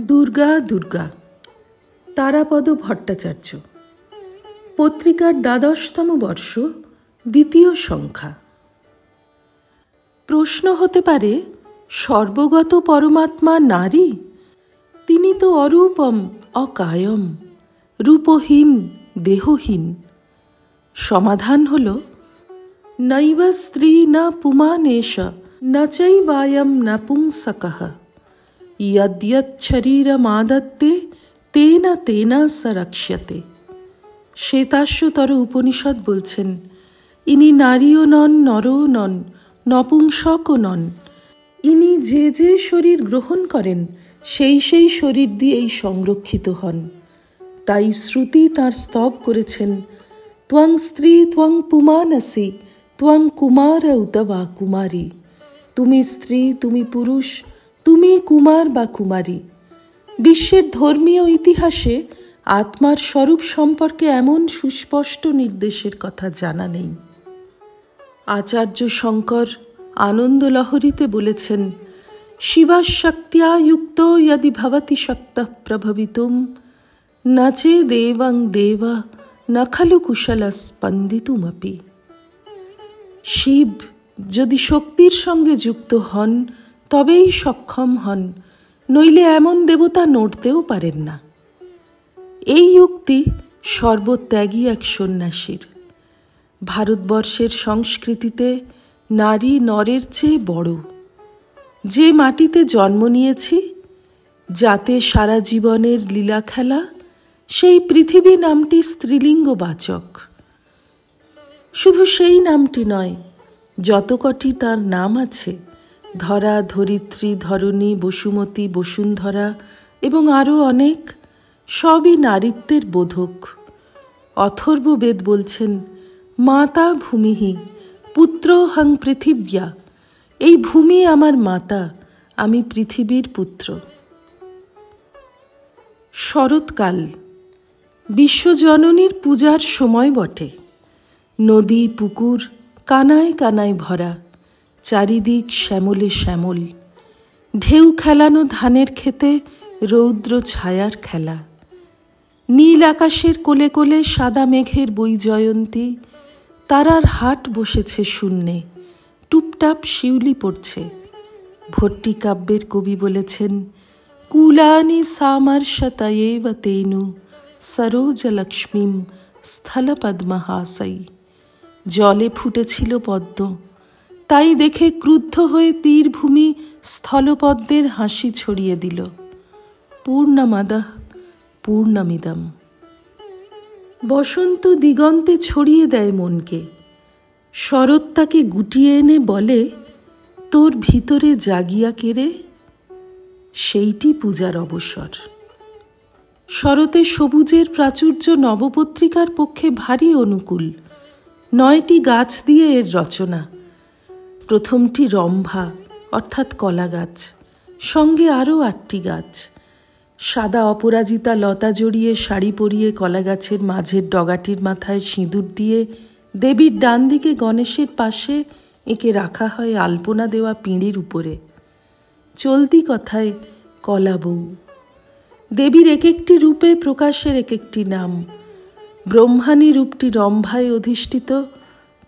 দুর্গা দুর্গা, তারাপদ ভট্টাচার্য। পত্রিকার ১২তম বর্ষ, ২য় সংখ্যা। প্রশ্ন হতে পারে, সর্বগত পরমাত্মা নারী? তিনি তো অরূপম অকায়ম, রূপহীন দেহহীন। সমাধান হল, নৈব স্ত্রী না পুমানেশ না চৈবায়ম নপুংসকঃ ইয়দ্যৎ শরীরমাদত্তে তেনা তেনা স রক্ষ্যতে। শ্বেতাশ্বতর উপনিষদ বলছেন, ইনি নারীও নন, নরও নন, নপুংসকও নন। ইনি যে যে শরীর গ্রহণ করেন সেই সেই শরীর দিয়েই সংরক্ষিত হন। তাই শ্রুতি তাঁর স্তব করেছেন, ত্বং স্ত্রী ত্বং পুমানসি ত্বং কুমার উত বা কুমারী। তুমি স্ত্রী, তুমি পুরুষ, তুমি কুমার বা কুমারী। বিশ্বের ধর্মীয় ইতিহাসে আত্মার স্বরূপ সম্পর্কে এমন সুস্পষ্ট নির্দেশের কথা জানা নেই। আচার্য শঙ্কর আনন্দলহরীতে বলেছেন, শিবাশক্ত্যা যুক্তো যদি ভবতি শক্তঃ প্রভবিতুম ন চেদেবং দেবা ন খলু কুশলঃ স্পন্দিতুমপি। শিব যদি শক্তির সঙ্গে যুক্ত হন তবেই সক্ষম হন, নইলে এমন দেবতা নড়তেও পারেন না। এই উক্তি সর্বত্যাগী এক সন্ন্যাসীর। ভারতবর্ষের সংস্কৃতিতে নারী নরের চেয়ে বড়। যে মাটিতে জন্ম নিয়েছি, যাতে সারা জীবনের লীলা খেলা, সেই পৃথিবী নামটি স্ত্রীলিঙ্গবাচক। শুধু সেই নামটি নয়, যত কটি তার নাম আছে, ধরা, ধরিত্রী, ধরণী, বসুমতী, বসুন্ধরা এবং আরও অনেক, সবই নারীত্বের বোধক। অথর্ববেদ বলছেন, মাতা ভূমিহি পুত্রহং পৃথিব্যা। এই ভূমি আমার মাতা, আমি পৃথিবীর পুত্র। শরৎকাল বিশ্বজননীর পূজার সময় বটে। নদী পুকুর কানায় কানায় ভরা, চারিদিক শ্যামলে শ্যামল। ঢেউ খেলানো ধানের ক্ষেতে রৌদ্র ছায়ার খেলা। নীল আকাশের কোলে কোলে সাদা মেঘের বৈজয়ন্তী। তারার হাট বসেছে শূন্যে, টুপটাপ শিউলি পড়ছে। ভট্টিকাব্যের কবি বলেছেন, কুলানি সামর্শতয়েব তেনু সরোজলক্ষ্মীম স্থলপদ্মহাসৈ। জলে ফুটেছিল পদ্ম, তাই দেখে ক্রুদ্ধ হয়ে তীরভূমি স্থলপদ্মের হাসি ছড়িয়ে দিল। পূর্ণমাদঃ পূর্ণমিদম। বসন্ত দিগন্তে ছড়িয়ে দেয় মনকে। শরৎ তাকে গুটিয়ে এনে বলে, তোর ভিতরে জাগিয়া কেড়ে। সেইটি পূজার অবসর। শরতে সবুজের প্রাচুর্য নবপত্রিকার পক্ষে ভারী অনুকূল। 9টি গাছ দিয়ে এর রচনা। প্রথমটি রম্ভা অর্থাৎ কলা গাছ, সঙ্গে আরও 8টি গাছ। সাদা অপরাজিতা লতা জড়িয়ে শাড়ি পরিয়ে কলা গাছের মাঝের ডগাটির মাথায় সিঁদুর দিয়ে দেবীর ডান দিকে গণেশের পাশে একে রাখা হয় আলপনা দেওয়া পিঁড়ির উপরে। চলতি কথায় কলা বউ। দেবীর এক একটি রূপে প্রকাশের এক একটি নাম। ব্রহ্মাণী রূপটি রম্ভায় অধিষ্ঠিত,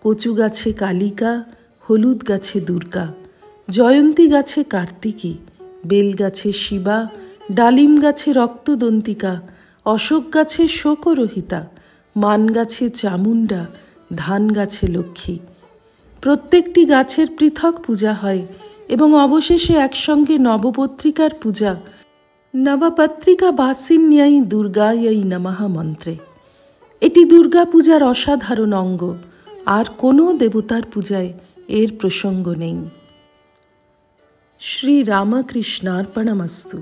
কচু গাছে কালিকা, হলুদ গাছে দুর্গা, জয়ন্তী গাছে কার্তিকী, বেল গাছে শিবা, ডালিম গাছে রক্তদন্তিকা, অশোক গাছে শোকরহিতা, মান গাছে চামুণ্ডা, ধান গাছে লক্ষ্মী। প্রত্যেকটি গাছের পৃথক পূজা হয় এবং অবশেষে একসঙ্গে নবপত্রিকার পূজা, নবপত্রিকা বাসিন্যাই দুর্গাयै নমঃ মন্ত্রে। এটি দুর্গা পূজার অসাধারণ অঙ্গ। আর কোনো দেবতার পূজায় এর প্রসঙ্গ নেই। শ্রী রামকৃষ্ণার্পণমস্তু।